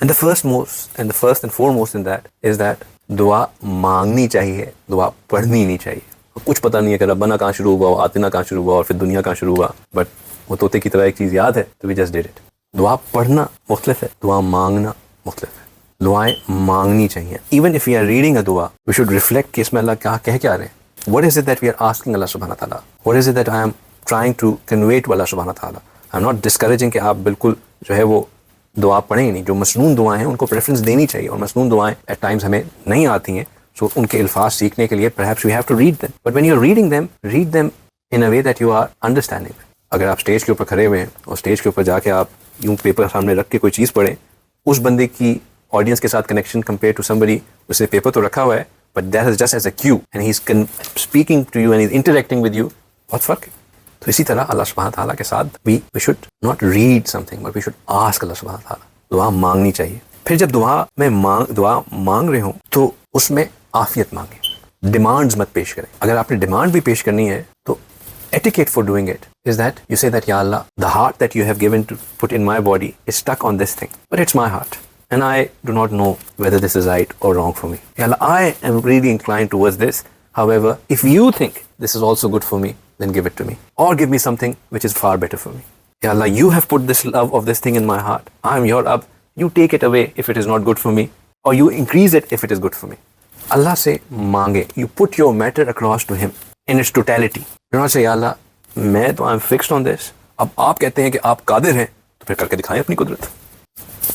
And the first and foremost in that is that दुआ मांगनी चाहिए, दुआ पढ़नी नहीं चाहिए। कुछ पता नहीं है कि रब्बना कहाँ शुरू हुआ, आतिना कहाँ शुरू हुआ और फिर दुनिया कहाँ शुरू हुआ, बट वो तोते की तरह एक चीज़ याद है तो वी जस्ट डिड इट। दुआ पढ़ना मुख्तलिफ है, दुआ मांगना मुख्तलिफ है। दुआएं मांगनी चाहिए। Even if we are reading a दुआ वी शुड रिफ्लेक्ट कि इसमें अल्लाह कह क्या रहे हैं। What is it that we are asking Allah सुब्हानहू व तआला, what is it that I am trying to convey to Allah सुब्हानहू व तआला। आई एम नॉट डिस्करेजिंग कि आप बिल्कुल जो है वो दुआ पढ़ें ही नहीं। जो मसनून दुआएं हैं उनको प्रेफरेंस देनी चाहिए, और मसनून दुआएं एट टाइम्स हमें नहीं आती हैं, सो उनके अल्फाज सीखने के लिए perhaps we have to read them, but when you're reading them, read them in a way that you are understanding them. अगर आप स्टेज के ऊपर खड़े हुए हैं और स्टेज के ऊपर जाके आप यूं पेपर सामने रख के कोई चीज़ पढ़ें, उस बंदे की ऑडियंस के साथ कनेक्शन कंपेयर टू समबडी, उसने पेपर तो रखा हुआ है but that is just as a cue and he is speaking to you and is interacting with you, बहुत फ़र्क है। तो इसी तरह अल्लाह सुब्हानहू तआला के साथ we should not read something but we should ask Allah सुब्हानहू तआला। दुआ मांगनी चाहिए। फिर जब दुआ मांग रहे हो तो उसमें आफियत मांगे, डिमांड्स मत पेश करें। अगर आपने डिमांड भी पेश करनी है तो etiquette for doing it is that you say that, Ya Allah, the heart that you have given to put in my body is stuck on this thing, but it's my heart and I do not know whether this is right or wrong for me. Ya Allah, I am really inclined towards this. However, if you think this is also good for me, then give it to me, or give me something which is far better for me. Ya Allah, you have put this love of this thing in my heart. I am your Ab. You take it away if it is not good for me, or you increase it if it is good for me. Allah से मांगे, you put your matter across to him in its totality. Do not say, या अल्लाह मैं तो I am fixed on this, अब आप कहते हैं कि आप कादिर हैं तो फिर करके दिखाएं अपनी कुदरत।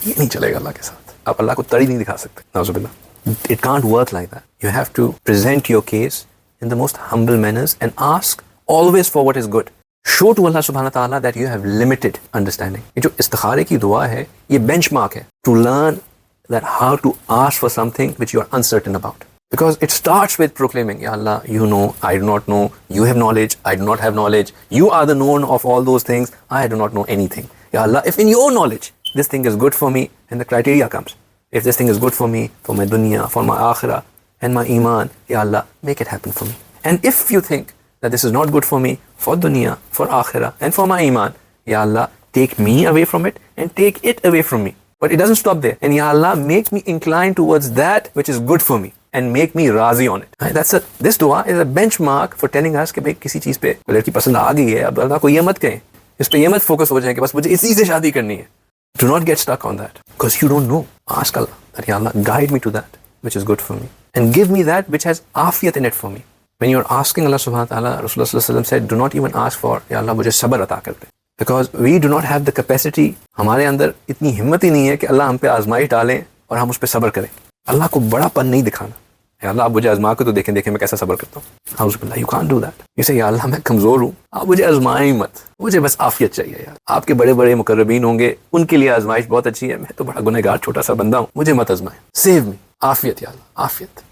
ये नहीं चलेगा अल्लाह के साथ। आप अल्लाह को तड़ी नहीं दिखा सकते, नाउज़ुबिल्लाह। It can't work like that. You have to present your case in the most humble manners and ask always for what is good. Show to Allah सुब्हानहू व तआला that you have limited understanding. ये जो इस्तिखारे की दुआ है ये बेंचमार्क है to learn that how to ask for something which you are uncertain about, because it starts with proclaiming, Ya Allah, you know, I do not know, you have knowledge, I do not have knowledge, you are the known of all those things, I do not know anything. Ya Allah, if in your knowledge this thing is good for me, and the criteria comes, if this thing is good for me, for my dunya, for my akhirah and my iman, Ya Allah, make it happen for me. And if you think that this is not good for me, for dunya, for akhirah and for my iman, Ya Allah, take me away from it and take it away from me. But it doesn't stop there. And Ya Allah, make me inclined towards that which is good for me and make me razi on it. Right? This dua is a benchmark for telling us कि भाई किसी चीज़ पे लड़की पसंद आ गई है, अब अल्लाह को ये मत कहें, इस पे ये मत फोकस हो जाए कि बस मुझे इसी से शादी करनी है। Do not get stuck on that because you don't know. Ask Allah that, Ya Allah, guide me to that which is good for me and give me that which has afiyat in it for me. When you are asking Allah subhanahu wa ta'ala, Rasulullah sallallahu alaihi wasallam said, do not even ask for, Ya Allah, मुझे सब्र अता कर दे, because we do not have the capacity, हमारे अंदर इतनी हिम्मत ही नहीं है कि अल्लाह हम पे आजमाइश डालें और हम उस पर सब्र करें। अल्लाह को बड़ापन नहीं दिखाना। या अल्लाह आप मुझे आजमा के तो देखें मैं कैसा सब्र करता हूँ। औज़ुबिल्लाह, you can't do that. You say, या अल्लाह मैं कमज़ोर हूँ, आप मुझे आजमाएं ही मत, मुझे बस आफियत चाहिए यार। आपके बड़े बड़े मुकर्रबीन होंगे, उनके लिए आजमाइश बहुत अच्छी है, मैं तो बड़ा गुनहगार छोटा सा बंदा हूँ, मुझे मत आजमाएं। सेव मी, आफियत या अल्लाह, आफियत।